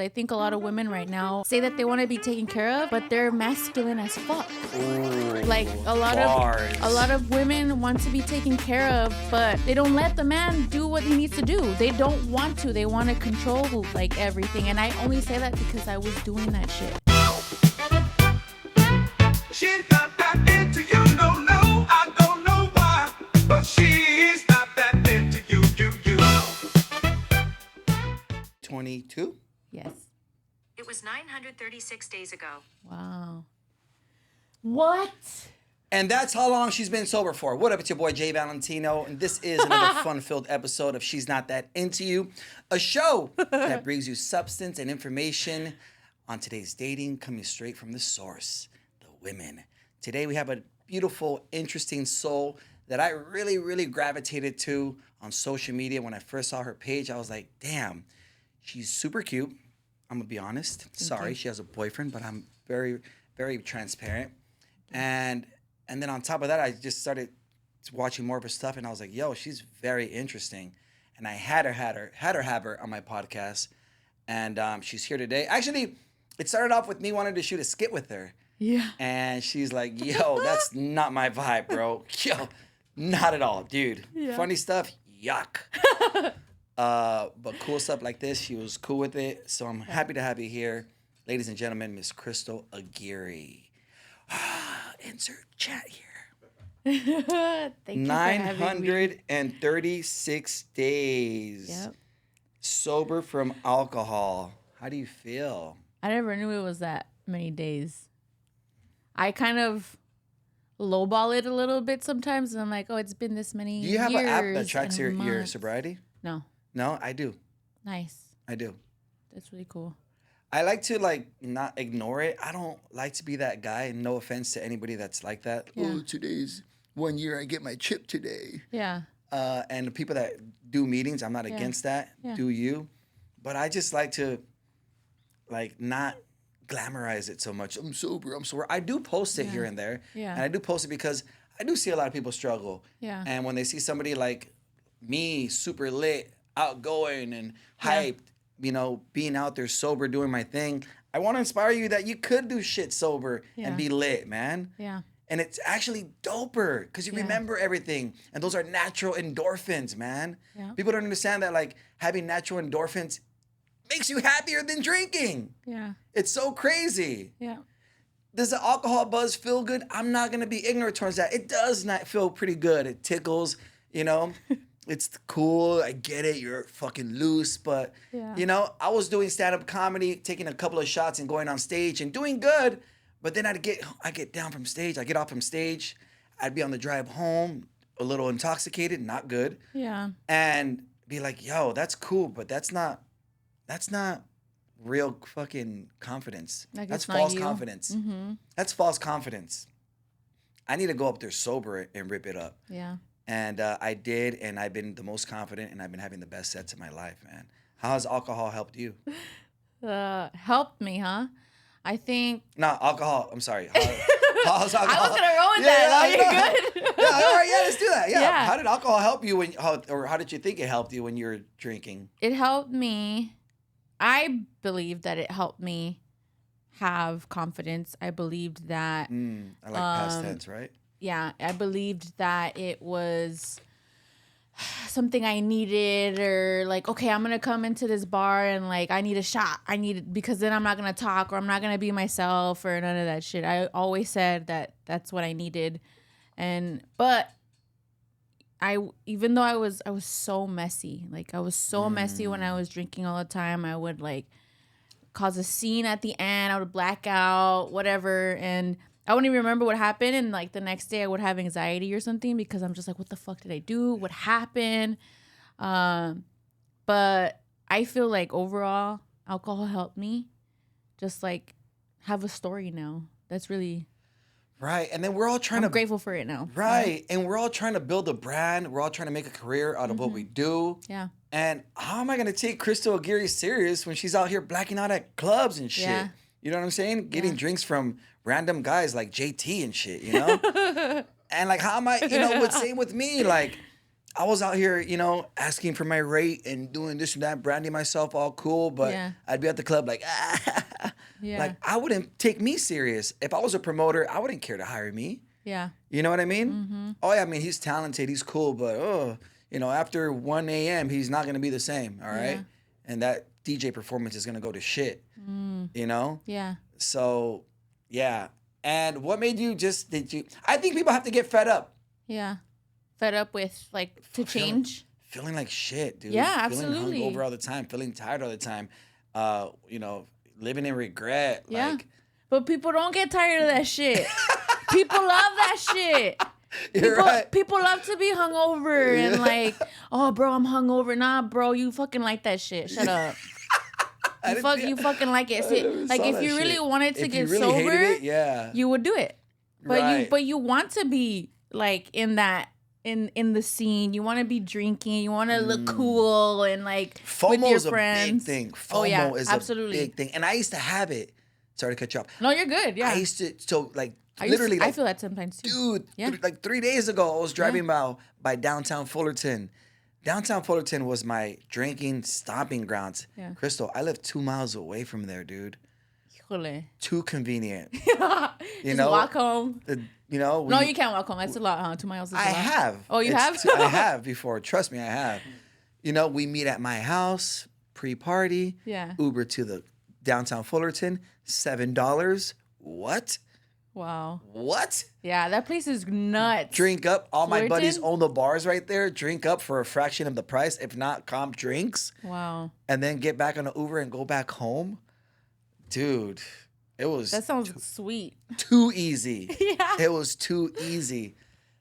I think a lot of women right now say that they want to be taken care of, but they're masculine as fuck. Ooh, like a lot of women want to be taken care of, but they don't let the man do what he needs to do. They don't want to. They want to control like everything. And I only say that because I was doing that shit. She's not that into you, no, I don't know why, but she's not that into you. 22? Yes. It was 936 days ago. Wow. What? And that's how long she's been sober for. What up, it's your boy Jay Valentino, and this is another fun-filled episode of She's Not That Into You, a show that brings you substance and information on today's dating, coming straight from the source, the women. Today we have a beautiful, interesting soul that I really gravitated to on social media. When I first saw her page, I was like, damn, she's super cute. I'm gonna be honest. Sorry, she has a boyfriend, but I'm very transparent. And then on top of that, I just started watching more of her stuff, and I was like, yo, she's very interesting. And I had her have her on my podcast, and she's here today. Actually, it started off with me wanting to shoot a skit with her. Yeah. And she's like, yo, that's not my vibe, bro. Yo, not at all, dude. Yeah. Funny stuff, yuck. But cool stuff like this, she was cool with it. So I'm happy to have you here. Ladies and gentlemen, Miss Cristal Aguirre. Insert chat here. Thank you for having me. 936 days. Yep. Sober from alcohol. How do you feel? I never knew it was that many days. I kind of lowball it a little bit sometimes, and I'm like, oh, it's been this many years. Do you have an app that tracks your months. sobriety? No. No, I do. Nice. I do. That's really cool. I like to not ignore it. I don't like to be that guy. No offense to anybody that's like that. Yeah. Oh, today's 1 year I get my chip today. Yeah. And the people that do meetings, I'm not against that. Yeah. Do you? But I just like to not glamorize it so much. I'm sober. I do post it here and there. Yeah. And I do post it because I do see a lot of people struggle. Yeah. And when they see somebody like me, super lit, outgoing and hyped, being out there sober, doing my thing, I want to inspire you that you could do shit sober and be lit, man. Yeah. And it's actually doper because you remember everything. And those are natural endorphins, man. Yeah. People don't understand that having natural endorphins makes you happier than drinking. Yeah. It's so crazy. Yeah. Does the alcohol buzz feel good? I'm not going to be ignorant towards that. It does not feel pretty good. It tickles, It's cool. I get it. You're fucking loose. But, I was doing stand-up comedy, taking a couple of shots and going on stage and doing good. But then I get down from stage. I get off from stage. I'd be on the drive home, a little intoxicated, not good. Yeah. And be like, yo, that's cool, but that's not real fucking confidence. That's false confidence. Mm-hmm. That's false confidence. I need to go up there sober and rip it up. Yeah. And I did, and I've been the most confident, and I've been having the best sets of my life, man. How has alcohol helped you? Helped me, huh? I think... No, alcohol. I'm sorry. How's alcohol? I was going to roll with that. Are you good? Yeah, all right, let's do that. Yeah. How did alcohol help you how did you think it helped you when you were drinking? It helped me. I believe that it helped me have confidence. I believed that... I like past tense, right? Yeah, I believed that it was something I needed, or okay, I'm going to come into this bar and I need a shot. Because then I'm not going to talk, or I'm not going to be myself, or none of that shit. I always said that that's what I needed. But even though I was so messy, I was so messy when I was drinking all the time. I would cause a scene at the end. I would black out, whatever. And I wouldn't even remember what happened. And the next day I would have anxiety or something because I'm just like, what the fuck did I do? What happened? But I feel overall alcohol helped me just have a story now. That's really... Right, and then we're all trying I'm grateful for it now. Right, and we're all trying to build a brand. We're all trying to make a career out of what we do. Yeah. And how am I going to take Cristal Aguirre serious when she's out here blacking out at clubs and shit? Yeah. You know what I'm saying? Getting drinks from random guys like JT and shit, And how am I, same with me. I was out here, asking for my rate and doing this and that, branding myself all cool, but Yeah. I'd be at the club like, Yeah. like I wouldn't take me serious. If I was a promoter, I wouldn't care to hire me. Yeah. You know what I mean? Mm-hmm. Oh yeah, I mean he's talented, he's cool, but after 1 a.m. he's not gonna be the same. All right, Yeah. and that DJ performance is gonna go to shit. You know? Yeah. So yeah. And what made you I think people have to get fed up. Yeah. Fed up with like to change. Feeling like shit, dude. Yeah, Feeling absolutely. hungover all the time, feeling tired all the time. Living in regret. Yeah. Like, But people don't get tired of that shit. People love that shit. you're right. People love to be hungover and like, oh, bro, I'm hungover. Nah, bro, you fucking like that shit. Shut up. You fucking like it. See, like if you really wanted to get really sober, hated it, yeah. you would do it. But Right. you want to be like in that in the scene. You want to be drinking. You want to look cool and like with FOMO your is a friends. big thing. FOMO Oh, yeah, is absolutely. a big thing. And I used to have it. Sorry to cut you off. No, you're good. Yeah. I used to, I literally, feel that sometimes too. dude, Yeah. like 3 days ago, I was driving by downtown Fullerton. Downtown Fullerton was my drinking stomping grounds. Yeah. Cristal, I live 2 miles away from there, dude. Híjole. Too convenient. Just walk home. No, We- you can't walk home. That's a lot, huh? 2 miles is a lot. I have. Oh, you have? I have before. Trust me, I have. We meet at my house, pre-party. Yeah. Uber to the downtown Fullerton, $7. What? Wow. What? Yeah, that place is nuts. Drink up. All my buddies Fullerton? own the bars right there. Drink up for a fraction of the price, if not comp drinks, Wow. and then get back on the Uber and go back home. Dude, it was That sounds sweet. too easy. Yeah. It was too easy.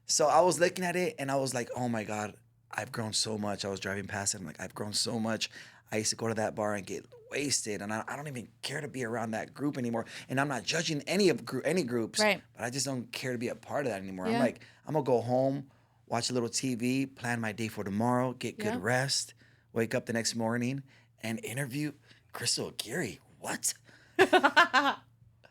So I was looking at it and I was like, oh my God, I've grown so much. I was driving past it. I'm like, I've grown so much. I used to go to that bar and get wasted, and I don't even care to be around that group anymore. And I'm not judging any groups, Right. but I just don't care to be a part of that anymore. Yeah. I'm like, I'm gonna go home, watch a little TV, plan my day for tomorrow, get good Yeah. rest, wake up the next morning, and interview Cristal Geary. What?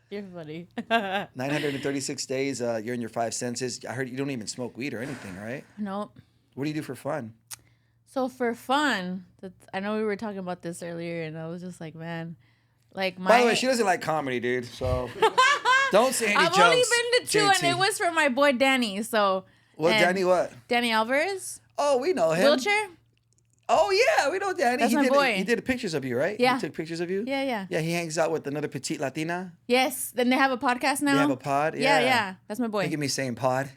You're funny. 936 days. You're in your 5 senses. I heard you don't even smoke weed or anything, right? Nope. What do you do for fun? So for fun, I know we were talking about this earlier, and I was just like, man, like my. By the way, she doesn't like comedy, dude. So don't say any I've jokes. only been to 2, JT. and it was for my boy Danny. So. Well, and Danny, what? Danny Alvarez. Oh, we know him. Wheelchair. Oh yeah, we know Danny. That's he my did boy. He did pictures of you, right? Yeah. He took pictures of you. Yeah, yeah. Yeah, he hangs out with another petite Latina. Yes. Then they have a podcast now. They have a pod. Yeah, Yeah, yeah. That's my boy. Look at me saying pod.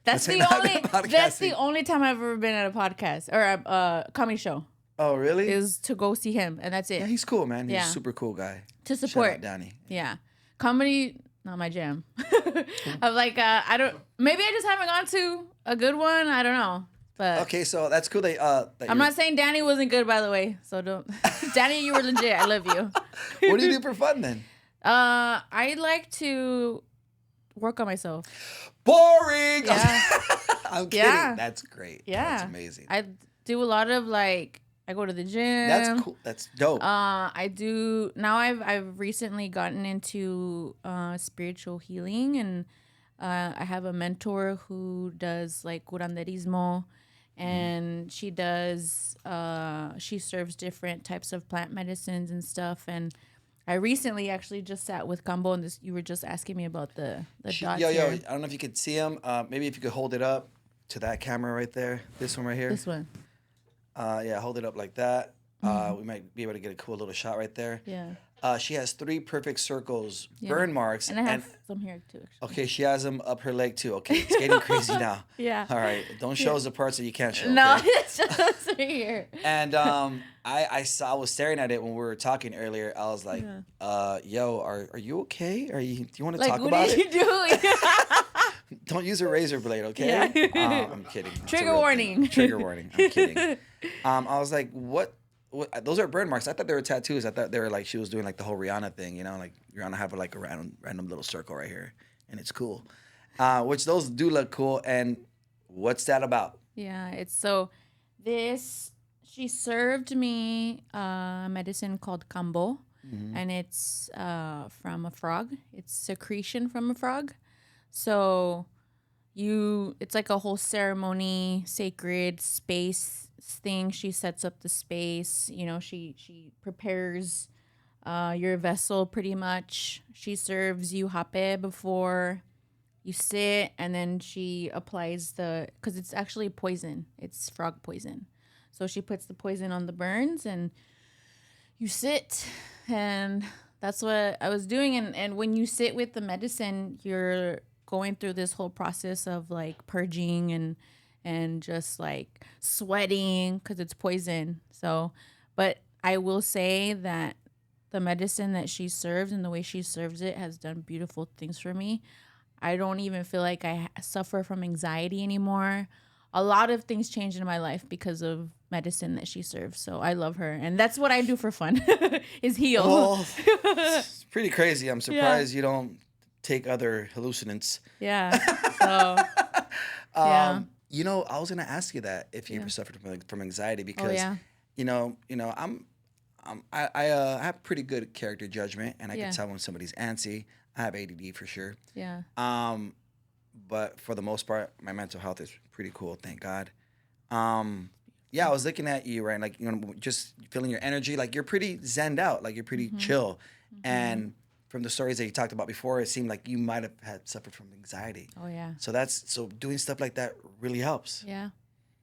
That's That's the not only. podcasting. That's the only time I've ever been at a podcast or a comedy show Oh really? is to go see him, and that's it. Yeah, he's cool, man. He's Yeah. a super cool guy. To Shout support. out Danny. Yeah, comedy not my jam. I'm like I don't. Maybe I just haven't gone to a good one. I don't know. But Okay, so that's cool. That I'm not saying Danny wasn't good, by the way. So don't. Danny, you were legit. I love you. What do you do for fun then? I like to work on myself. Boring. Yeah. I'm kidding. Yeah. That's great. Yeah. That's amazing. I do a lot of like I go to the gym. That's cool. That's dope. I do now. I've recently gotten into spiritual healing, and I have a mentor who does like curanderismo, and she does she serves different types of plant medicines and stuff. And I recently actually just sat with Cambo, and you were just asking me about the dots Yo, here. I don't know if you could see him. Maybe if you could hold it up to that camera right there. This one right here. This one, Yeah, hold it up like that. We might be able to get a cool little shot right there. yeah. She has 3 perfect circles, Yeah. burn marks. And I have some here too. Actually. Okay, she has them up her leg too. Okay, it's getting crazy now. Yeah. All right, don't show us the parts that you can't show. No, okay? it's just right here. And I was staring at it when we were talking earlier. I was like, yo, are you okay? Do you want to Like, talk what about are it? you doing? Don't use a razor blade, okay? Yeah. I'm kidding. It's a Trigger real warning. thing. Trigger warning. I'm kidding. I was like, what? Those are burn marks. I thought they were tattoos. I thought they were like she was doing like the whole Rihanna thing, you know, like Rihanna have like a random little circle right here, and it's cool. Which those do look cool. And what's that about? Yeah, it's so this she served me a medicine called Cambo, and it's from a frog. It's secretion from a frog. So it's like a whole ceremony, sacred space thing. She sets up the space. You know, she prepares your vessel pretty much. She serves you hape before you sit, and then she applies because it's actually poison. It's frog poison. So she puts the poison on the burns, and you sit, and that's what I was doing. And when you sit with the medicine, you're going through this whole process of like purging and just like sweating because it's poison. So, but I will say that the medicine that she serves and the way she serves it has done beautiful things for me. I don't even feel like I suffer from anxiety anymore. A lot of things changed in my life because of medicine that she serves. So I love her. And that's what I do for fun is heal. Well, it's pretty crazy. I'm surprised you don't take other hallucinants. Yeah. So, yeah. You know, I was going to ask you that if you ever suffered from anxiety because, you know, I have pretty good character judgment, and I can tell when somebody's antsy. I have ADD for sure. Yeah. But for the most part, my mental health is pretty cool, thank God. Yeah, I was looking at you, right? Like, you know, just feeling your energy. Like, you're pretty zenned out. Like, you're pretty chill. And from the stories that you talked about before, it seemed like you might have had suffered from anxiety. Oh, yeah. So doing stuff like that really helps. Yeah.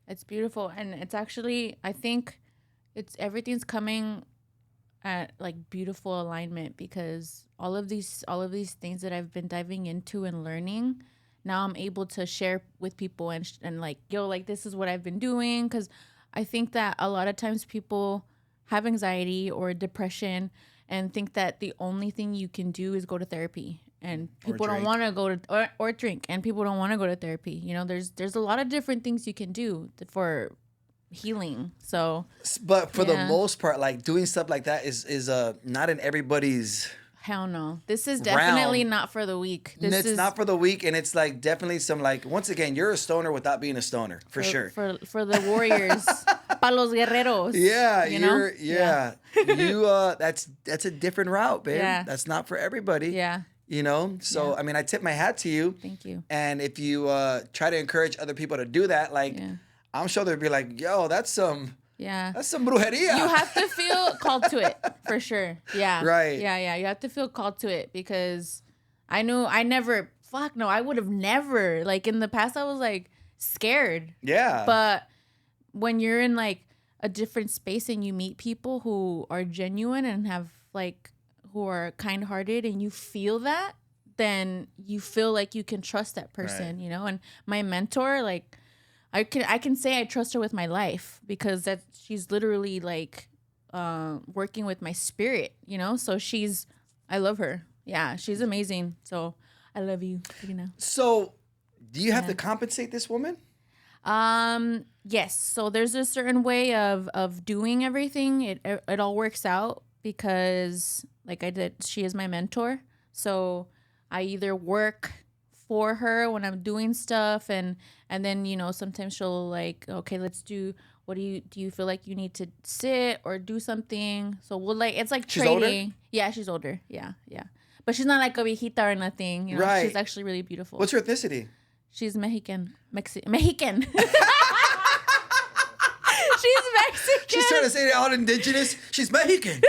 It's beautiful. And it's actually, I think everything's coming at like beautiful alignment because all of these things that I've been diving into and learning, now I'm able to share with people and like, yo, like this is what I've been doing. Because I think that a lot of times people have anxiety or depression and think that the only thing you can do is go to therapy. And people don't want to go to or drink, and people don't want to go to therapy. You know, there's a lot of different things you can do for healing. So, but for the most part, like doing stuff like that is not in everybody's. Hell no. This is definitely realm. Not for the weak. It's not for the weak, and it's like definitely some like once again, you're a stoner without being a stoner for sure. For the warriors, pa los guerreros. Yeah, you know? You that's a different route, babe. Yeah. That's not for everybody. Yeah. You know, so I mean, I tip my hat to you. Thank you. And if you try to encourage other people to do that, like I'm sure they'd be like, "Yo, that's some brujeria." You have to feel called to it for sure. Yeah. Right. Yeah. You have to feel called to it because I would have never. Like in the past, I was like scared. Yeah. But when you're in like a different space and you meet people who are genuine and have like who are kind-hearted and you feel that, then you feel like you can trust that person, you know? And my mentor, like I can say I trust her with my life because she's literally like working with my spirit, you know? So I love her. Yeah, she's amazing. So I love you, you know. So do you have to compensate this woman? Yes. So there's a certain way of doing everything. It all works out because like I did, she is my mentor. So I either work for her when I'm doing stuff and then, you know, sometimes she'll like, okay, let's do, do you feel like you need to sit or do something? So we'll like, it's like she's trading. Older? Yeah, she's older. Yeah. But she's not like a viejita or nothing. You know? Right. She's actually really beautiful. What's her ethnicity? She's Mexican. She's Mexican. She's trying to say they're all indigenous. She's Mexican.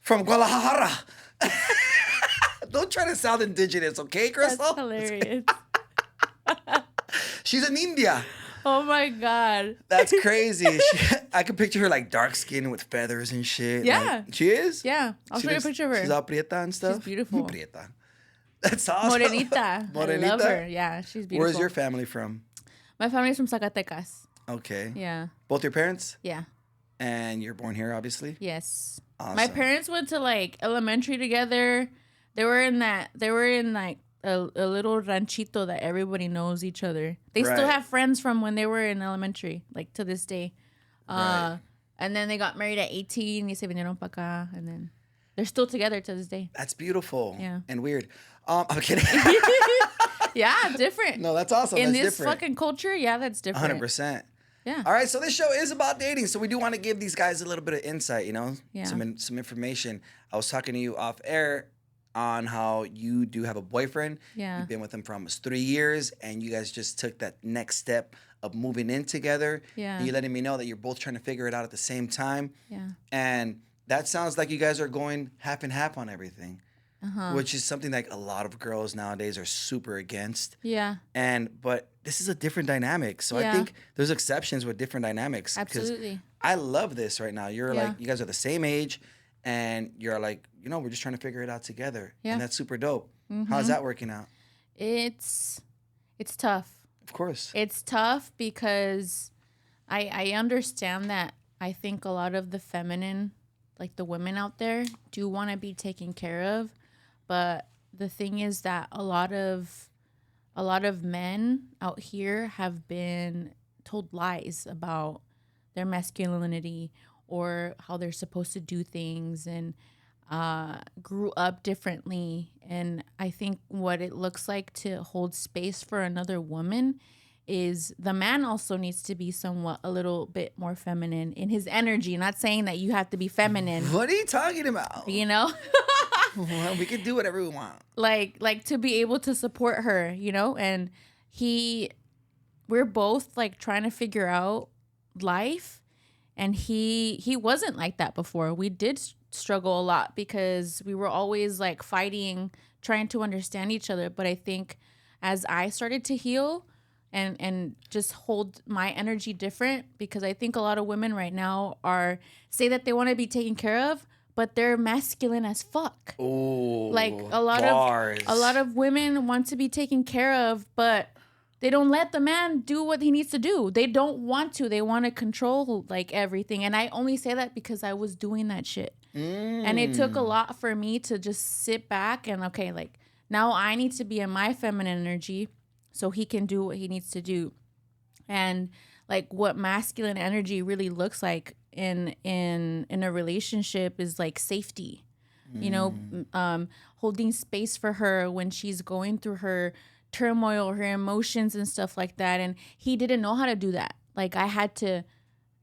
From Guadalajara. Don't try to sound indigenous, okay, Cristal? That's hilarious. She's an India. Oh my God. That's crazy. I can picture her like dark skin with feathers and shit. Yeah. Like, she is? Yeah. I'll show you a picture of her. She's all prieta and stuff? She's beautiful. Prieta. That's awesome. Morenita. I love her. Yeah, she's beautiful. Where's your family from? My family's from Zacatecas. Okay. Yeah. Both your parents? Yeah. And you're born here, obviously? Yes. Awesome. My parents went to like elementary together. They were in like a little ranchito that everybody knows each other. They still have friends from when they were in elementary, like to this day. And then they got married at 18. Y se vinieron pa acá. And then they're still together to this day. That's beautiful. Yeah. And weird. I'm kidding. Yeah, different. No, that's awesome. In that's this different. fucking culture, yeah, that's different. 100%. Yeah. All right, so this show is about dating, so we do want to give these guys a little bit of insight, you know, Yeah. some information. I was talking to you off air. on how you do have a boyfriend. Yeah. You've been with him for almost 3 years, and you guys just took that next step of moving in together. Yeah. And you're letting me know that you're both trying to figure it out at the same time. Yeah. And that sounds like you guys are going half and half on everything, which is something like a lot of girls nowadays are super against. Yeah. But this is a different dynamic. So I Yeah. think there's exceptions with different dynamics. 'cause Absolutely. I love this right now. You're Yeah. like, you guys are the same age, and you're like, we're just trying to figure it out together. Yeah. And that's super dope. How's that working out? It's tough. Of course. It's tough because I understand that I think a lot of the feminine, like the women out there, do want to be taken care of. But the thing is that a lot of men out here have been told lies about their masculinity or how they're supposed to do things, and grew up differently. And I think what it looks like to hold space for another woman is the man also needs to be somewhat a little bit more feminine in his energy. Not saying that you have to be feminine, What are you talking about? you know? Well, we can do whatever we want. like to be able to support her, and we're both like trying to figure out life, and he wasn't like that before. We did struggle a lot because we were always like fighting, trying to understand each other. But I think as I started to heal and just hold my energy different, because I think a lot of women right now say that they want to be taken care of, but they're masculine as fuck. Oh, Like a lot of women want to be taken care of, but they don't let the man do what he needs to do. They don't want to. They want to control like everything. And I only say that because I was doing that shit. And it took a lot for me to just sit back and, okay, like now I need to be in my feminine energy so he can do what he needs to do. And like what masculine energy really looks like in a relationship is like safety, holding space for her when she's going through her turmoil, her emotions and stuff like that. And he didn't know how to do that. Like I had to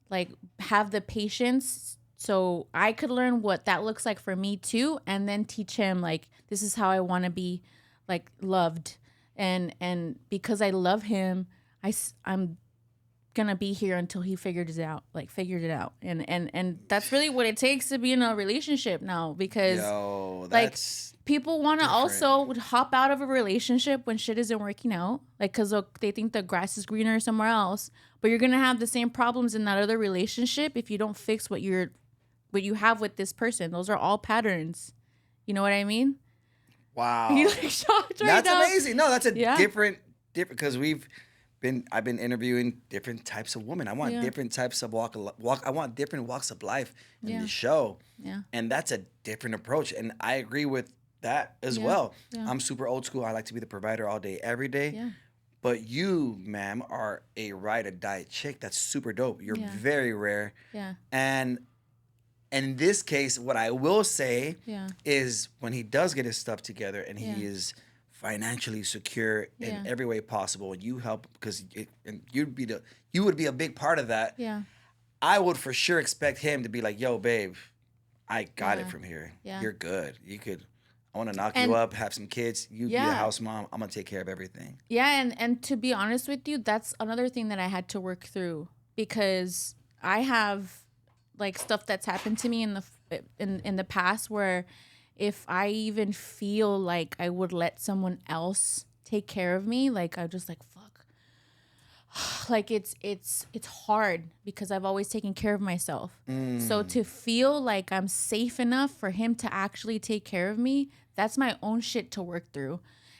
like have the patience so I could learn what that looks like for me too, and then teach him like this is how I want to be like loved. And because I love him, I'm gonna be here until he figured it out. And that's really what it takes to be in a relationship now, because that's people want to different. also hop out of a relationship when shit isn't working out, like because they think the grass is greener somewhere else. But you're gonna have the same problems in that other relationship if you don't fix what you have with this person. Those are all patterns. You know what I mean? Wow. You like shocked right That's now? amazing. No, that's a Yeah. different because I've been interviewing different types of women. I want different types of walk. I want different walks of life in the show. Yeah. And that's a different approach. And I agree with that as well. Yeah. I'm super old school. I like to be the provider all day, every day. Yeah. But you, ma'am, are a ride or die chick. That's super dope. You're Yeah. very rare. Yeah. And in this case, what I will say Yeah. is when he does get his stuff together and Yeah. he is financially secure in Yeah. every way possible, and you help because you would be a big part of that. Yeah. I would for sure expect him to be like, "Yo, babe, I got it Yeah. from here. Yeah. You're good. You could. I want to knock And- you up, have some kids. You be a Yeah. house mom. I'm gonna take care of everything." Yeah, and to be honest with you, that's another thing that I had to work through, because I have like stuff that's happened to me in the past where if I even feel like I would let someone else take care of me, like I just like fuck. Like it's hard because I've always taken care of myself. So to feel like I'm safe enough for him to actually take care of me, that's my own shit to work through.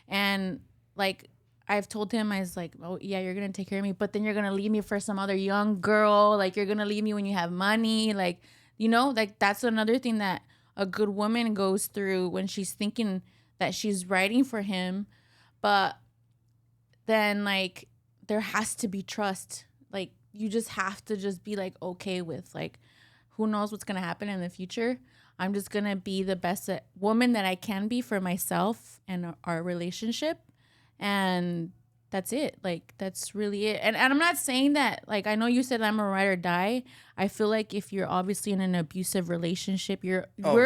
And like I've told him, I was like, oh yeah, you're gonna take care of me, but then you're gonna leave me for some other young girl. Like you're gonna leave me when you have money. Like, like that's another thing that a good woman goes through when she's thinking that she's writing for him. But then like there has to be trust. Like you just have to just be like okay with like who knows what's gonna happen in the future. I'm just gonna be the best woman that I can be for myself and our relationship. And that's it. Like, that's really it. And I'm not saying that, like, I know you said I'm a ride or die. I feel like if you're obviously in an abusive relationship, we're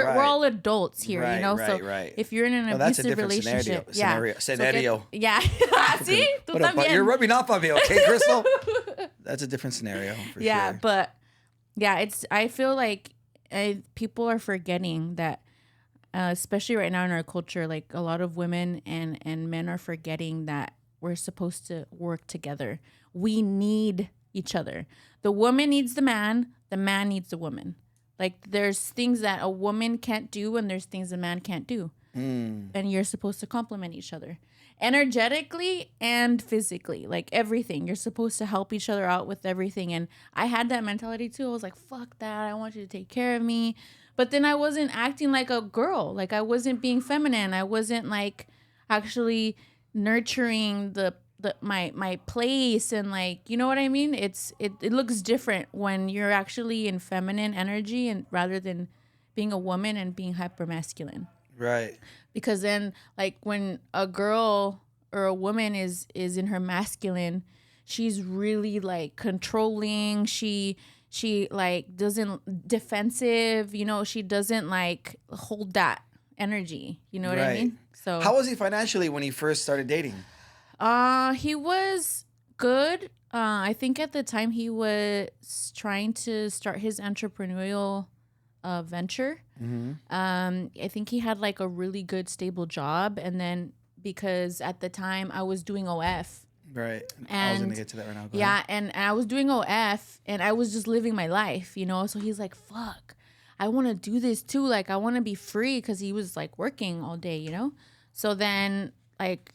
all adults here, you know? Right. If you're in an That's a abusive different relationship. scenario. Yeah. See? Tú What up, también. you're rubbing off on me, okay, Crystal? That's a different scenario for sure. But yeah, I feel like people are forgetting that, especially right now in our culture, like a lot of women and men are forgetting that we're supposed to work together. We need each other. The woman needs the man needs the woman. Like, there's things that a woman can't do and there's things a man can't do. And you're supposed to complement each other energetically and physically, like everything. You're supposed to help each other out with everything. And I had that mentality too. I was like, fuck that. I want you to take care of me. But then I wasn't acting like a girl. Like, I wasn't being feminine. I wasn't like actually nurturing my place, and like, you know what I mean? It looks different when you're actually in feminine energy and rather than being a woman and being hyper masculine. Right. Because then, like, when a girl or a woman is in her masculine, she's really like controlling. She like doesn't defensive, you know, she doesn't like hold that energy. You know what I mean? So how was he financially when he first started dating? He was good. I think at the time he was trying to start his entrepreneurial venture. I think he had like a really good stable job, and then because at the time I was doing OF. Right. And I was gonna get to that right now. Go yeah, ahead. and I was doing OF and I was just living my life, you know? So he's like, fuck, I want to do this too. Like, I want to be free, because he was like working all day, you know? So then like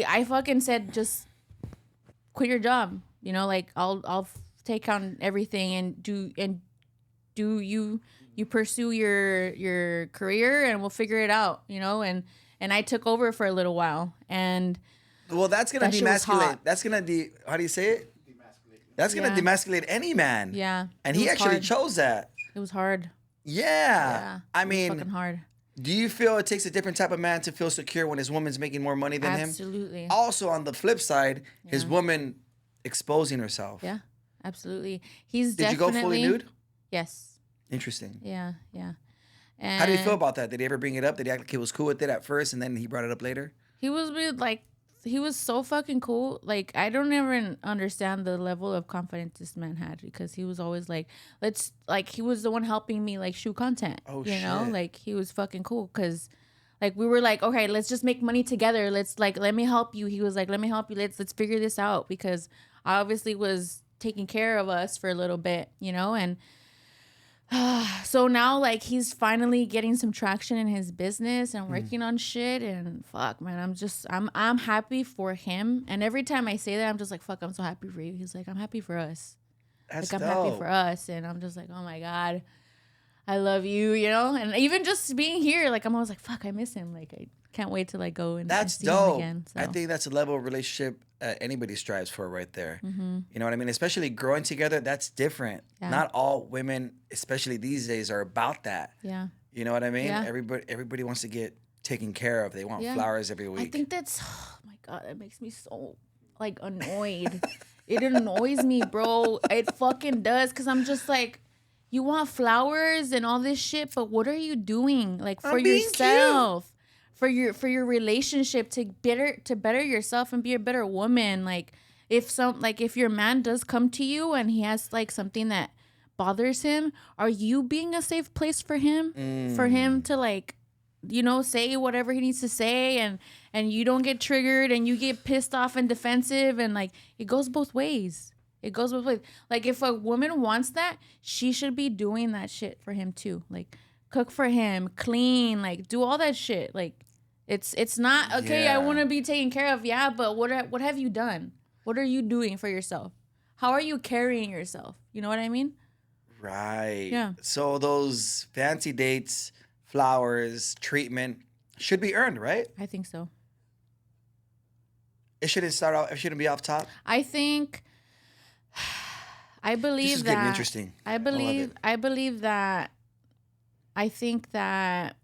I fucking said, just quit your job, you know? Like, I'll take on everything and do you pursue your career and we'll figure it out, you know? And I took over for a little while, and Well, that's gonna that shit was demasculate. hot. That's gonna how do you say it? That's gonna demasculate any man. Yeah. And It he was actually hard. chose that. It was hard. Yeah. Yeah. I It was mean, fucking hard. do you feel it takes a different type of man to feel secure when his woman's making more money than him? Absolutely. Also, on the flip side, his woman exposing herself. Yeah. Absolutely. He's Did you definitely go fully nude? Yes. Interesting. Yeah. And How did he feel about that? Did he ever bring it up? Did he act like he was cool with it at first and then he brought it up later? He was with, like, he was so fucking cool. Like, I don't ever understand the level of confidence this man had, because he was always like, he was the one helping me like shoot content. Oh, you know, shit. like, he was fucking cool, because like we were like, okay, let's just make money together. Let's like, let me help you. He was like, let me help you. Let's figure this out, because I obviously was taking care of us for a little bit, you know, and so now like he's finally getting some traction in his business and working on shit, and fuck, man, I'm happy for him. And every time I say that, I'm just like, fuck, I'm so happy for you. He's like, I'm happy for us. That's Like, I'm dope. happy for us. And I'm just like, oh my God, I love you, you know? And even just being here, like, I'm always like, fuck, I miss him. Like, I can't wait to like go and That's see him dope. again. So. I think that's a level of relationship anybody strives for right there. Mm-hmm. You know what I mean? Especially growing together, that's different. Yeah. Not all women, especially these days, are about that. Yeah. You know what I mean? Yeah. Everybody wants to get taken care of. They want Yeah. flowers every I week. think that's, oh my God, that makes me so like annoyed. It annoys me, bro. It fucking does. Cause I'm just like, you want flowers and all this shit, but what are you doing? Like, for I'm being yourself, for your relationship, to better yourself and be a better woman. Like, if your man does come to you and he has like something that bothers him, are you being a safe place for him? For him to like, you know, say whatever he needs to say, and you don't get triggered and you get pissed off and defensive, and like, it goes both ways. It goes both ways. Like, if a woman wants that, she should be doing that shit for him too. Like, cook for him, clean, like, do all that shit. Like, it's not okay. Yeah. I want to be taken care of, yeah, but what have you done? What are you doing for yourself? How are you carrying yourself? You know what I mean? Right. Yeah. So those fancy dates, flowers, treatment should be earned, right? I think so. It shouldn't start out. It shouldn't be off top. I think. I believe This is that. getting interesting. I believe. I believe that. I think that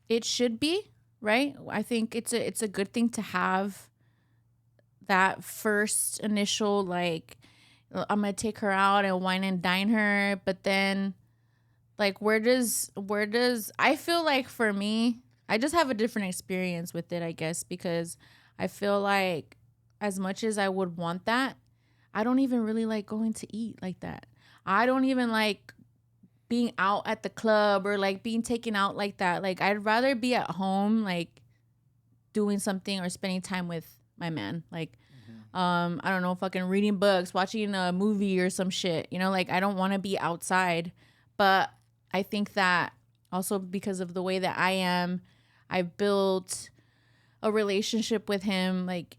it should be right. I think it's a good thing to have that first initial, like, I'm gonna take her out and wine and dine her, but then, like, where does I feel like for me, I just have a different experience with it, I guess, because I feel like as much as I would want that, I don't even really like going to eat like that. I don't even like being out at the club or like being taken out like that. Like, I'd rather be at home, like doing something or spending time with my man. Like, I don't know, fucking reading books, watching a movie or some shit. You know, like, I don't want to be outside. But I think that also because of the way that I am, I built a relationship with him, like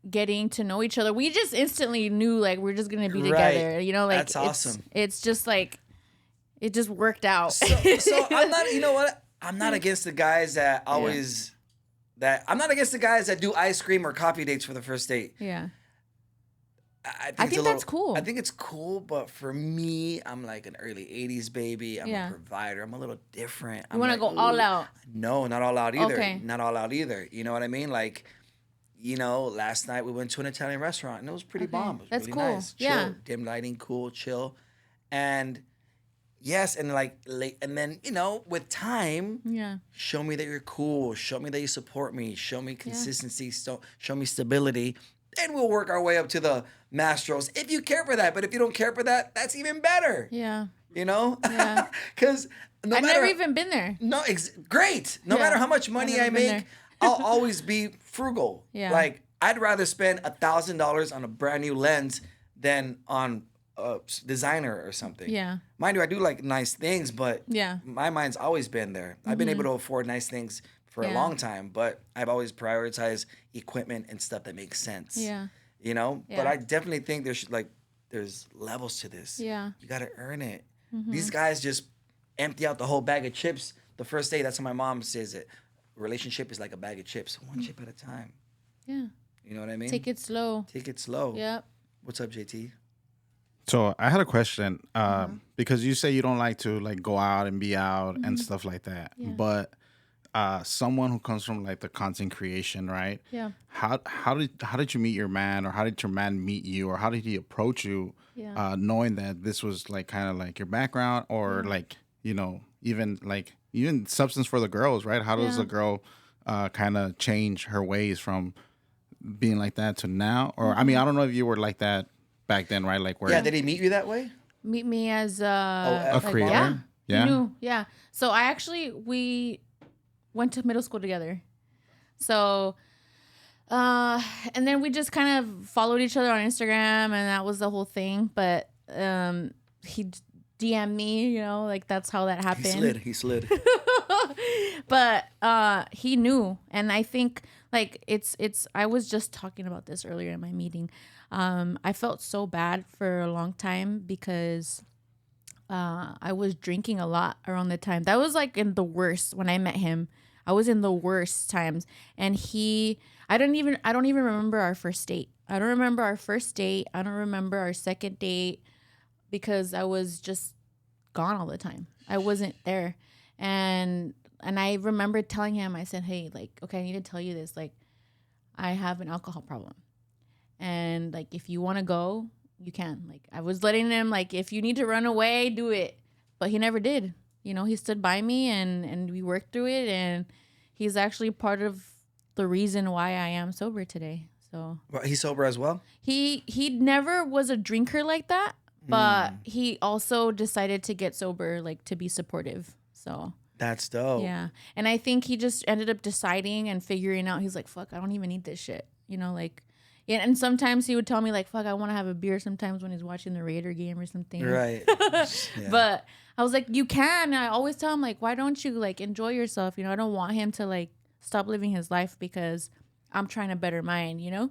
getting to know each other. We just instantly knew like we're just gonna be together. You know, like that's awesome. It's just like it just worked out. So I'm not. You know what? I'm not against the guys that always. That I'm not against the guys that do ice cream or coffee dates for the first date. Yeah. I think that's cool. I think it's cool, but for me, I'm like an early 80s baby. I'm a provider. I'm a little different. You want to go all out? No, not all out either. Okay. Not all out either. You know what I mean? Like, you know, last night we went to an Italian restaurant and it was pretty bomb. It was That's really cool. nice. Chill, Yeah. dim lighting, cool, chill. And yes, and like late, and then, you know, with time, show me that you're cool. Show me that you support me. Show me consistency. Show me stability. Then we'll work our way up to the Mastros if you care for that. But if you don't care for that, that's even better. Yeah. You know? Yeah. Because I've never even been there. No, great. No matter how much money I make, I'll always be frugal. Yeah. Like, I'd rather spend $1,000 on a brand new lens than on a designer or something. Yeah. Mind you, I do like nice things, but Yeah. my mind's always been there. I've been able to afford nice things for a long time, but I've always prioritized equipment and stuff that makes sense. Yeah. You know? Yeah. But I definitely think there's levels to this. Yeah. You got to earn it. These guys just empty out the whole bag of chips the first day. That's how my mom says it. A relationship is like a bag of chips, one chip at a time. Yeah. You know what I mean? Take it slow. Take it slow. Yep. What's up, JT? So I had a question because you say you don't like to like go out and be out and stuff like that. Yeah. But someone who comes from like the content creation, right? Yeah. How did you meet your man, or how did your man meet you, or how did he approach you, knowing that this was like kind of like your background, or like, you know, even substance for the girls, right? How does a girl kind of change her ways from being like that to now? Or I mean, I don't know if you were like that back then, right? Like, where? Yeah, did he meet you that way? Meet me as a creator? Yeah. He knew. Yeah. So we went to middle school together. So, and then we just kind of followed each other on Instagram, and that was the whole thing. But he DM'd me, you know, like that's how that happened. He slid. But he knew, and I think like it's. I was just talking about this earlier in my meeting. I felt so bad for a long time because I was drinking a lot around the time. That was like in the worst when I met him. I was in the worst times, and I don't even remember our first date. I don't remember our first date. I don't remember our second date because I was just gone all the time. I wasn't there. And I remember telling him, I said, hey, like, okay, I need to tell you this. Like, I have an alcohol problem. And like, if you want to go, you can. Like, I was letting him, like, if you need to run away, do it. But he never did. You know, he stood by me and we worked through it. And he's actually part of the reason why I am sober today. So Well, he's sober as well? he never was a drinker like that, but he also decided to get sober, like, to be supportive. So That's dope. yeah. And I think he just ended up deciding and figuring out, he's like, fuck, I don't even need this shit. You know, like, yeah. And sometimes he would tell me, like, fuck, I want to have a beer sometimes when he's watching the Raider game or something. Right. Yeah. But I was like, you can. I always tell him, like, why don't you, like, enjoy yourself? You know, I don't want him to, like, stop living his life because I'm trying to better mine, you know?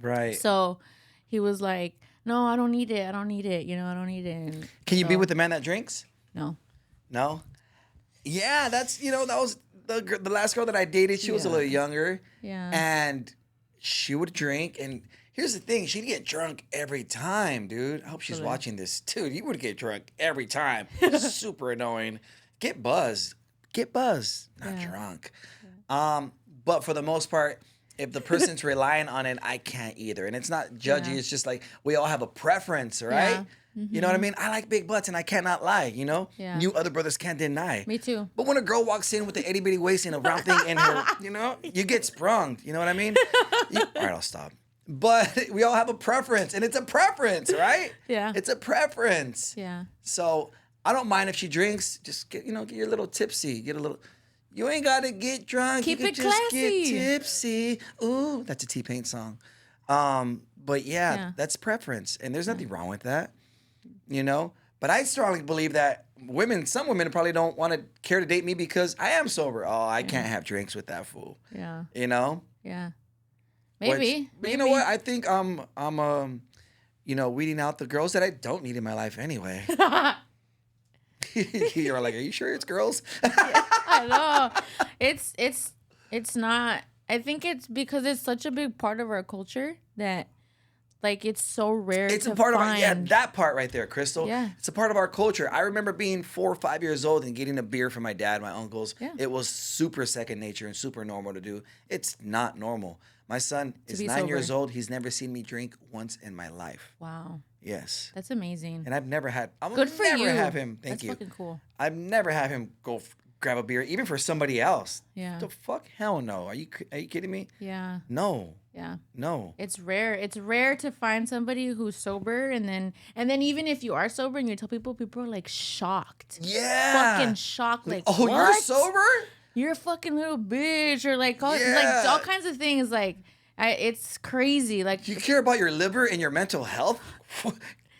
Right. So he was like, no, I don't need it. I don't need it. You know, I don't need it. And Can you be with a man that drinks? No. No? Yeah, that's, you know, that was the last girl that I dated. She was a little younger. Yeah. And she would drink. And here's the thing. She'd get drunk every time, dude. I hope she's watching this. Dude, you would get drunk every time. Super annoying. Get buzzed. Get buzzed. Not drunk. But for the most part, if the person's relying on it, I can't either. And it's not judgy. Yeah. It's just like we all have a preference, right? Yeah. You know what I mean? I like big butts and I cannot lie, you know? Yeah. You other brothers can't deny. Me too. But when a girl walks in with the itty bitty waist and a round thing in her, you know, you get sprung. You know what I mean? All right, I'll stop. But we all have a preference, and it's a preference, right? Yeah. It's a preference. Yeah. So I don't mind if she drinks. Just get get your little tipsy. Get a little. You ain't gotta get drunk. Keep you it can just classy. get tipsy. Ooh, that's a T-Pain song. But yeah, that's preference, and there's nothing wrong with that. You know. But I strongly believe that some women probably don't want to care to date me because I am sober. Oh, I can't have drinks with that fool. Yeah. You know. Yeah. Maybe. But you know what? I think I'm weeding out the girls that I don't need in my life anyway. You're like, are you sure it's girls? I know. It's not. I think it's because it's such a big part of our culture that, like, it's so rare. It's to a part find. of that part right there, Crystal. Yeah. It's a part of our culture. I remember being 4 or 5 years old and getting a beer from my dad, my uncles. Yeah. It was super second nature and super normal to do. It's not normal. My son is be 9 years sober. old. He's never seen me drink once in my life. Wow, Yes. that's amazing. And I've never had. I will Good for never you. have him. Thank That's you. fucking cool. I've never had him go grab a beer, even for somebody else. Yeah. The fuck? Hell no. Are you kidding me? Yeah. No. Yeah. No. It's rare. It's rare to find somebody who's sober, and then even if you are sober and you tell people are like shocked. Yeah. Fucking shocked. Like, Oh, what? you're sober? You're a fucking little bitch, or like all Yeah. kinds of things. Like, it's crazy. Like, You care about your liver and your mental health?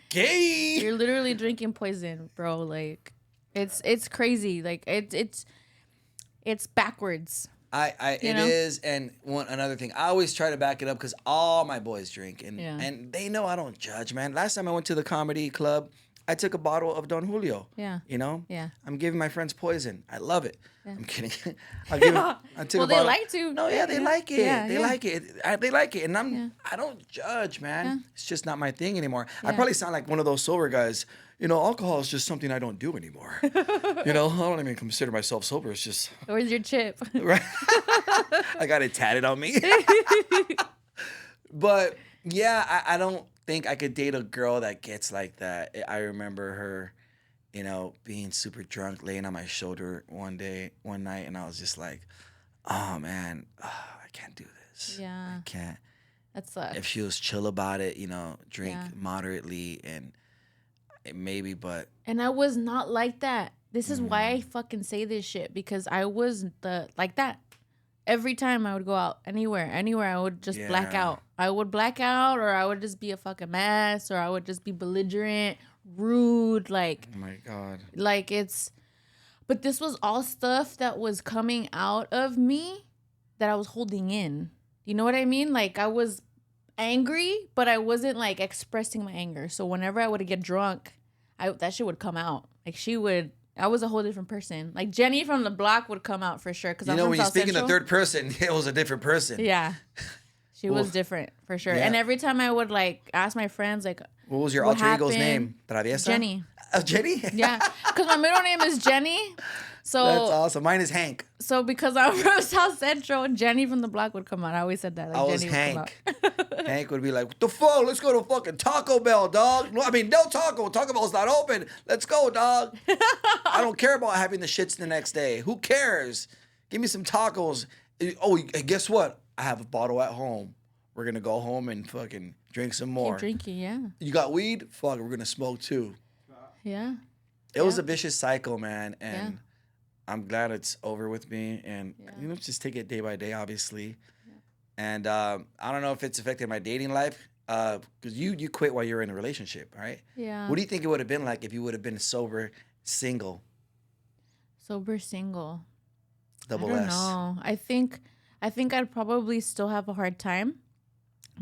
Gay. you're literally drinking poison, bro. Like, it's crazy. Like, it's backwards. It You know? is, and another thing, I always try to back it up because all my boys drink, and Yeah. and they know I don't judge, man. Last time I went to the comedy club, I took a bottle of Don Julio. Yeah. You know? Yeah. I'm giving my friends poison. I love it. I'm kidding. I took Well, a they bottle. like to. No, yeah, they like it. Yeah, they yeah. like it. They like it, and I don't judge, man. Yeah. It's just not my thing anymore. I Yeah. probably sound like one of those sober guys. You know, alcohol is just something I don't do anymore. You know, I don't even consider myself sober. It's just Where's your chip? right. I got it tatted on me. But yeah, I don't think I could date a girl that gets like that. I remember her, you know, being super drunk, laying on my shoulder one night, and I was just like, oh man, I can't do this. Yeah. I can't. That sucks. If she was chill about it, you know, drink Yeah. moderately and maybe, but And I was not like that. This is why I fucking say this shit, because I was like that. Every time I would go out anywhere, I would just black Yeah. out. I would black out, or I would just be a fucking mess, or I would just be belligerent, rude, like oh my God. but this was all stuff that was coming out of me that I was holding in. You know what I mean? Like, I was angry, but I wasn't like expressing my anger. So whenever I would get drunk, that shit would come out. Like, I was a whole different person. Like, Jenny from the block would come out for sure. Cause You I'm know, from when you South speak in the Central. third person, it was a different person. Yeah. She was Oof. different for sure. Yeah. And every time I would like ask my friends, like, What was your what alter ego's happened? name? Traviesa? Jenny. Oh, Jenny? Yeah. Because my middle name is Jenny. So That's awesome. Mine is Hank. So because I'm from South Central, Jenny from the block would come out. I always said that. Like, I was Jenny would come Hank. Hank would be like, what the fuck? Let's go to fucking Taco Bell, dog. No, I mean, no Taco. Taco Bell's not open. Let's go, dog. I don't care about having the shits the next day. Who cares? Give me some tacos. Oh, and guess what? I have a bottle at home. We're going to go home and fucking drink some more. Keep drinking, yeah. You got weed? Fuck it. We're going to smoke too. Yeah. It was Yeah. a vicious cycle, man. And Yeah. I'm glad it's over with me. And, you know, just take it day by day, obviously. And I don't know if it's affected my dating life because you quit while you were in a relationship, right? Yeah. What do you think it would have been like if you would have been sober, single, Sober single. double I don't S? know. I think I'd probably still have a hard time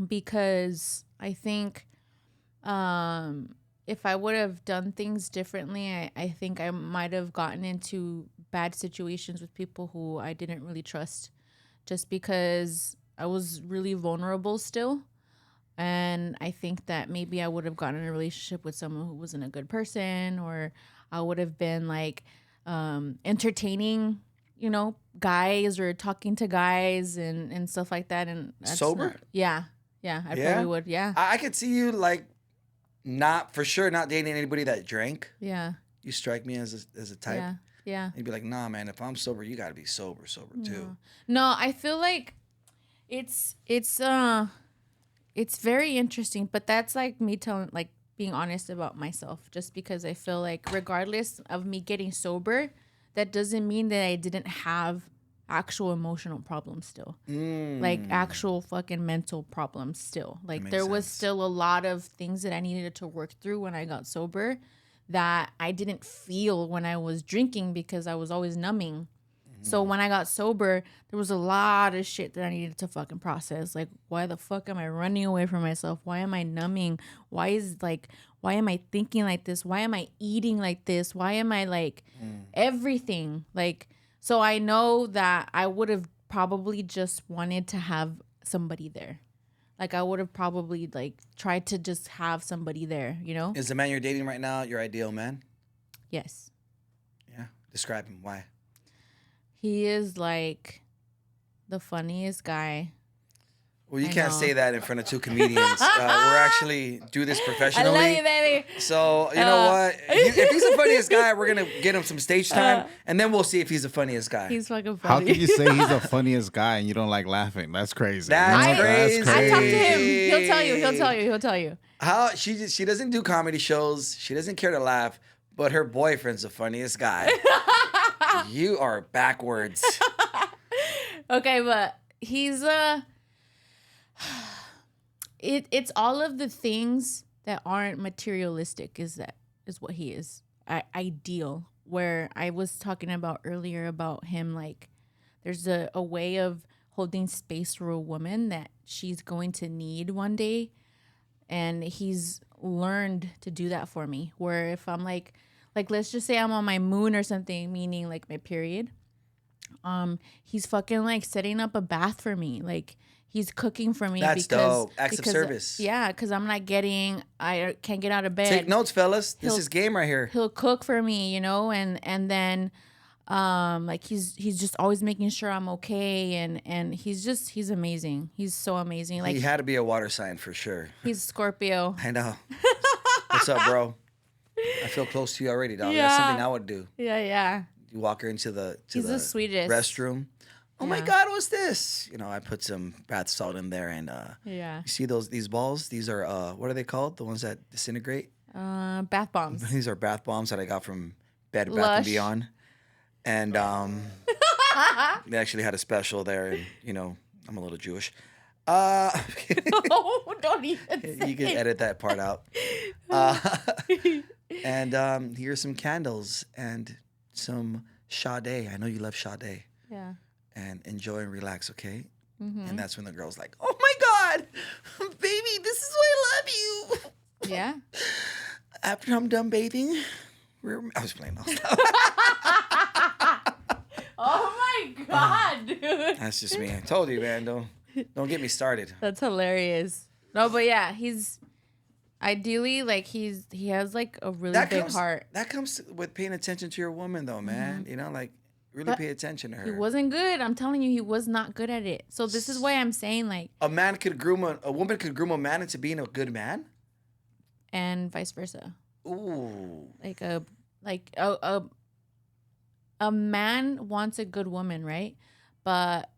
because I think if I would have done things differently, I think I might have gotten into bad situations with people who I didn't really trust just because I was really vulnerable still. And I think that maybe I would have gotten in a relationship with someone who wasn't a good person, or I would have been like entertaining guys or talking to guys and stuff like that. And that's Sober? Yeah, I probably would. Yeah, I could see you like not dating anybody that drank. yeah, You strike me as a type. yeah. You'd be like, nah, man. If I'm sober, you got to be sober too. No, I feel like it's very interesting, but that's like me being honest about myself, just because I feel like regardless of me getting sober, that doesn't mean that I didn't have actual emotional problems still. Like actual fucking mental problems still. Like there was still a lot of things that I needed to work through when I got sober that I didn't feel when I was drinking because I was always numbing. So when I got sober, there was a lot of shit that I needed to fucking process. Like, why the fuck am I running away from myself? Why am I numbing? Why am I thinking like this? Why am I eating like this? Why am I like everything? Like, so I know that I would have probably just wanted to have somebody there. Like, I would have probably like tried to just have somebody there, Is the man you're dating right now your ideal man? Yes. Yeah. Describe him. Why? He is like the funniest guy. Well, you can't say that in front of two comedians. We're actually do this professionally. I love you, baby. So, you know what? If he's the funniest guy, we're going to get him some stage time, and then we'll see if he's the funniest guy. He's fucking How funny. can you say he's the funniest guy and you don't like laughing? That's crazy. That's crazy. I talked to him. He'll tell you. How she doesn't do comedy shows. She doesn't care to laugh, but her boyfriend's the funniest guy. You are backwards. Okay, but he's it's all of the things that aren't materialistic is what he is. Ideal. Where I was talking about earlier about him, like there's a way of holding space for a woman that she's going to need one day, and he's learned to do that for me. Where if I'm like let's just say I'm on my moon or something, meaning like my period, he's fucking like setting up a bath for me. Like he's cooking for me. That's dope. Acts of service. Yeah, because I can't get out of bed. Take notes, fellas. This is game right here. He'll cook for me, and then like he's just always making sure I'm okay, and he's amazing. He's so amazing. Like He had to be a water sign for sure. he's Scorpio. I know. What's up, bro? I feel close to you already, dog. That's Yeah. something I would do. Yeah. You walk her into He's the the sweetest. restroom. Oh my Yeah. God, what's this? I put some bath salt in there, and Yeah. you see these balls? These are what are they called? The ones that disintegrate? Bath bombs. These are bath bombs that I got from Bed Bath Lush. and Beyond, and they actually had a special there. And I'm a little Jewish. Oh, don't even say You can it. edit that part out. And here's some candles and some Sade. I know you love Sade. Yeah. And enjoy and relax, okay? Mm-hmm. And that's when the girl's like, oh my God, baby, this is why I love you. Yeah. After I'm done bathing, I was playing. Oh my God, dude. That's just me. I told you, man. Don't get me started. That's hilarious. No, but yeah, he's ideally like he has like a really big heart. That comes with paying attention to your woman, though, man. Like really But pay attention to her. He wasn't good. I'm telling you, he was not good at it. So this is why I'm saying like, A woman could groom a man into being a good man. and vice versa. Ooh. Like a man wants a good woman, right? But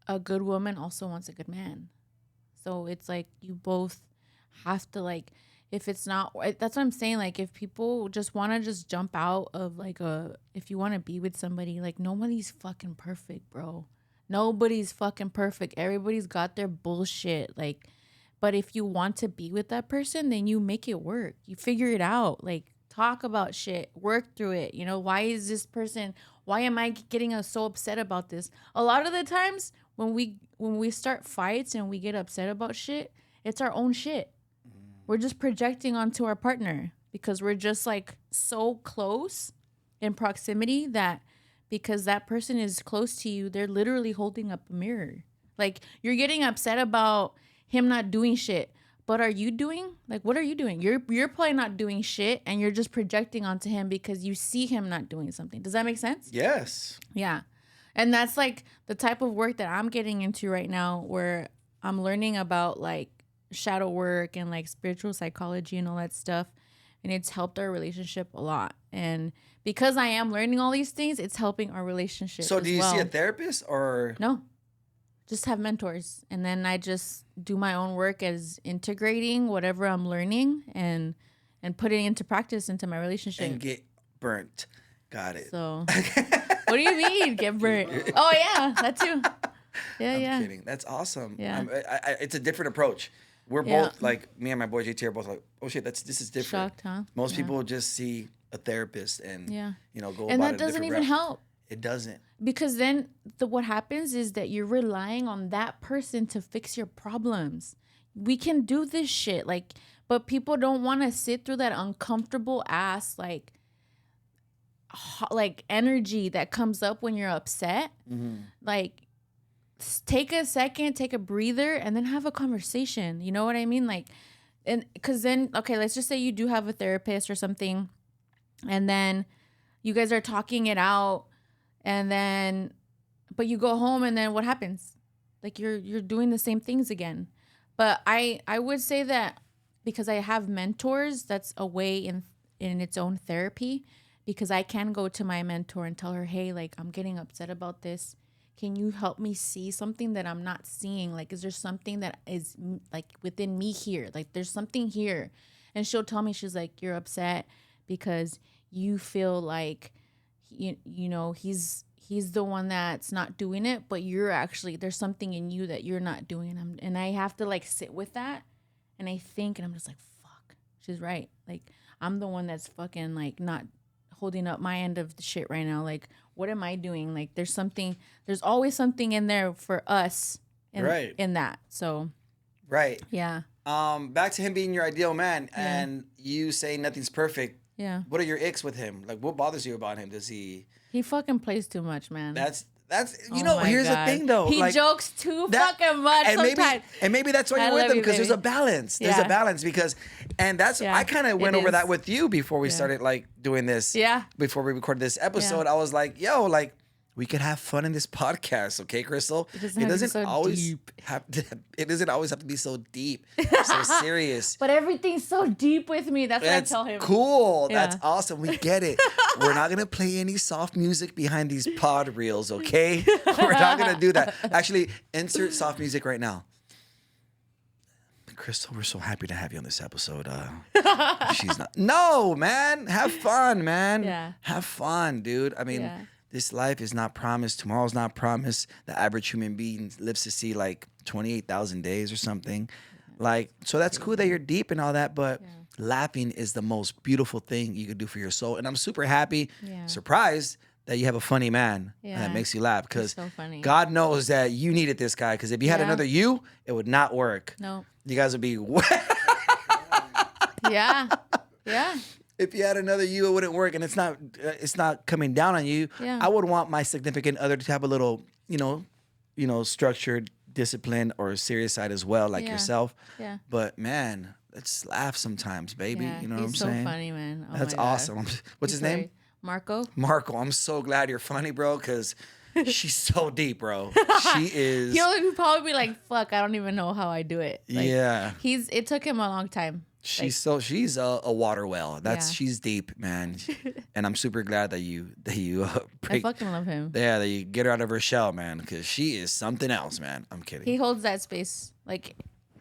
a good woman also wants a good man. So it's like you both have to like, if it's not, that's what I'm saying. Like if people just want to just jump out of like if you want to be with somebody, like nobody's fucking perfect, bro. Nobody's fucking perfect. Everybody's got their bullshit. Like, but if you want to be with that person, then you make it work. You figure it out. Like talk about shit, work through it. Why is this person, why am I getting so upset about this? A lot of the times when we start fights and we get upset about shit, it's our own shit. We're just projecting onto our partner because we're just like so close in proximity that because that person is close to you, they're literally holding up a mirror. Like you're getting upset about him not doing shit, but are you doing? Like, what are you doing? You're probably not doing shit, and you're just projecting onto him because you see him not doing something. Does that make sense? Yes. Yeah. And that's like the type of work that I'm getting into right now, where I'm learning about like shadow work and like spiritual psychology and all that stuff. And it's helped our relationship a lot. And because I am learning all these things, it's helping our relationship. So as do you well. see a therapist or? No, just have mentors. And then I just do my own work as integrating whatever I'm learning and putting into practice into my relationship. And get burnt. Got it. So what do you mean get burnt? Oh yeah, that too. Yeah, I'm kidding. That's awesome. Yeah. It's a different approach. We're Yeah. both like, me and my boy JT are both like, oh shit, this is different. Shocked, huh? Most Yeah. people just see a therapist and Yeah. go And about that it a doesn't different even route. help. It doesn't. Because then what happens is that you're relying on that person to fix your problems. We can do this shit, like, but people don't want to sit through that uncomfortable ass like energy that comes up when you're upset. Like, take a second, take a breather, and then have a conversation. You know what I mean? Like, and because then, okay, let's just say you do have a therapist or something, and then you guys are talking it out, and then, but you go home, and then what happens? Like, you're doing the same things again. But I would say that because I have mentors, that's a way in its own therapy, because I can go to my mentor and tell her, hey, like, I'm getting upset about this. Can you help me see something that I'm not seeing? Like, is there something that is like within me here? Like, there's something here. And she'll tell me, she's like, you're upset because you feel like, you know, he's the one that's not doing it, but you're actually, there's something in you that you're not doing. And I have to like sit with that. And I think, and I'm just like, fuck, she's right. Like, I'm the one that's fucking like not holding up my end of the shit right now. Like, what am I doing? Like, there's always something in there for us in that. So, Right. yeah. Back to him being your ideal man and you saying nothing's perfect. Yeah. What are your icks with him? Like, what bothers you about him? Does he? He fucking plays too much, man. That's Oh my here's God. the thing though. He like, jokes too fucking much and sometimes. Maybe that's why I you're with love him, you, because there's baby. a balance. There's Yeah. a balance because, and that's Yeah, I kind of went it over is. that with you before we Yeah. started like doing this. Yeah. Before we recorded this episode, I was like, yo, like, we could have fun in this podcast, okay, Crystal? It doesn't have to be so always deep. it doesn't always have to be so deep, so serious. But everything's so deep with me. That's what I tell him. Cool. Yeah. That's awesome. We get it. We're not gonna play any soft music behind these pod reels, okay? We're not gonna do that. Actually, insert soft music right now. Crystal, we're so happy to have you on this episode. She's not. No, man. Have fun, man. Yeah. Have fun, dude. I mean, Yeah. this life is not promised. Tomorrow's not promised. The average human being lives to see like 28,000 days or something. Like, so that's cool that you're deep and all that, but laughing is the most beautiful thing you could do for your soul. And I'm super happy, surprised that you have a funny man that makes you laugh, because so funny. God knows that you needed this guy, because if you had Yeah. another you, it would not work. No. You guys would be Yeah. Yeah. if you had another you, it wouldn't work, and it's not coming down on you. Yeah. I would want my significant other to have a little, structured, disciplined, or serious side as well, like Yeah. yourself. Yeah. But man, let's laugh sometimes, baby. Yeah. You know what I'm He's so saying? funny, man. Oh That's my God. awesome. What's his He's name? like, Marco. Marco. I'm so glad you're funny, bro, because she's so deep, bro. She is. He'll probably be like, fuck, I don't even know how I do it. Like, Yeah. It took him a long time. She's a water well. Yeah. She's deep, man. And I'm super glad that you I fucking love him. that you get her out of her shell, man, because she is something else, man. I'm kidding. He holds that space, like,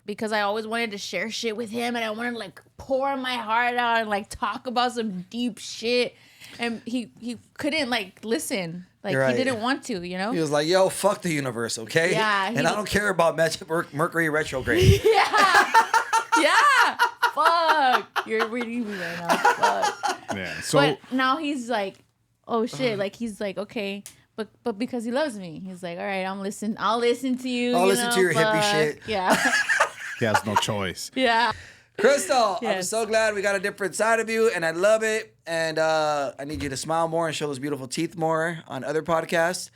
because I always wanted to share shit with him, and I wanted to like pour my heart out and like talk about some deep shit, and he couldn't like listen, like Right. he didn't want to, you know. He was like, "Yo, fuck the universe, okay? Yeah, and I don't care about Mercury retrograde." Yeah, fuck, you're reading me right now. Fuck. Yeah. So But now he's like, oh shit, like he's like, okay. But because he loves me, he's like, all right, I'll listen to you. I'll you listen know, to your hippie fuck. shit. Yeah. he has no choice. Yeah. Crystal, I'm Yes. so glad we got a different side of you, and I love it. And I need you to smile more and show those beautiful teeth more on other podcasts.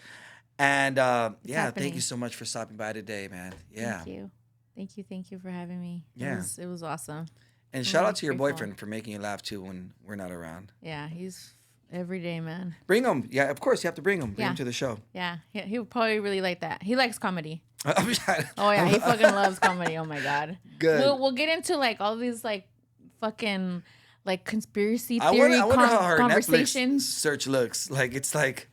And thank happening. you so much for stopping by today, man. Yeah. Thank you. Thank you for having me. Yeah. It was awesome. And shout out to your grateful. boyfriend for making you laugh too when we're not around. Yeah, he's every day, man. Bring him. Yeah, of course you have to bring him. Bring Yeah. him to the show. Yeah, he would probably really like that. He likes comedy. I'm trying- Oh yeah, he fucking loves comedy. Oh my god. Good. We'll get into like all these like fucking like conspiracy I theory wonder how her Netflix conversations. search looks. Like it's like,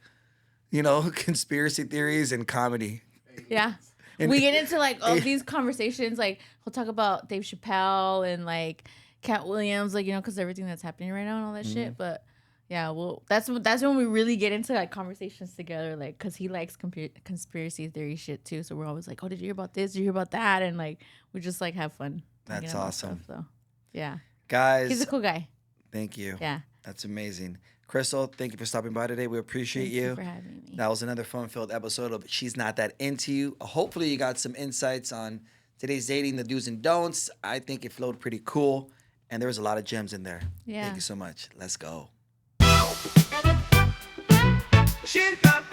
you know, conspiracy theories and comedy. Yeah. And- We get into like all these conversations. Like he'll talk about Dave Chappelle and like Cat Williams, like, you know, because everything that's happening right now and all that Mm-hmm. shit. But yeah, well, that's when we really get into like conversations together, like, because he likes conspiracy theory shit too. So we're always like, oh, did you hear about this? Did you hear about that? And like we just like have fun. That's talking about awesome. Stuff, so yeah, Guys, he's a cool guy. thank you. Yeah. That's amazing. Crystal, thank you for stopping by today. We appreciate Thank you for having me. That was another fun-filled episode of She's Not That Into You. Hopefully you got some insights on today's dating, the do's and don'ts. I think it flowed pretty cool, and there was a lot of gems in there. Yeah. Thank you so much. Let's go. She's not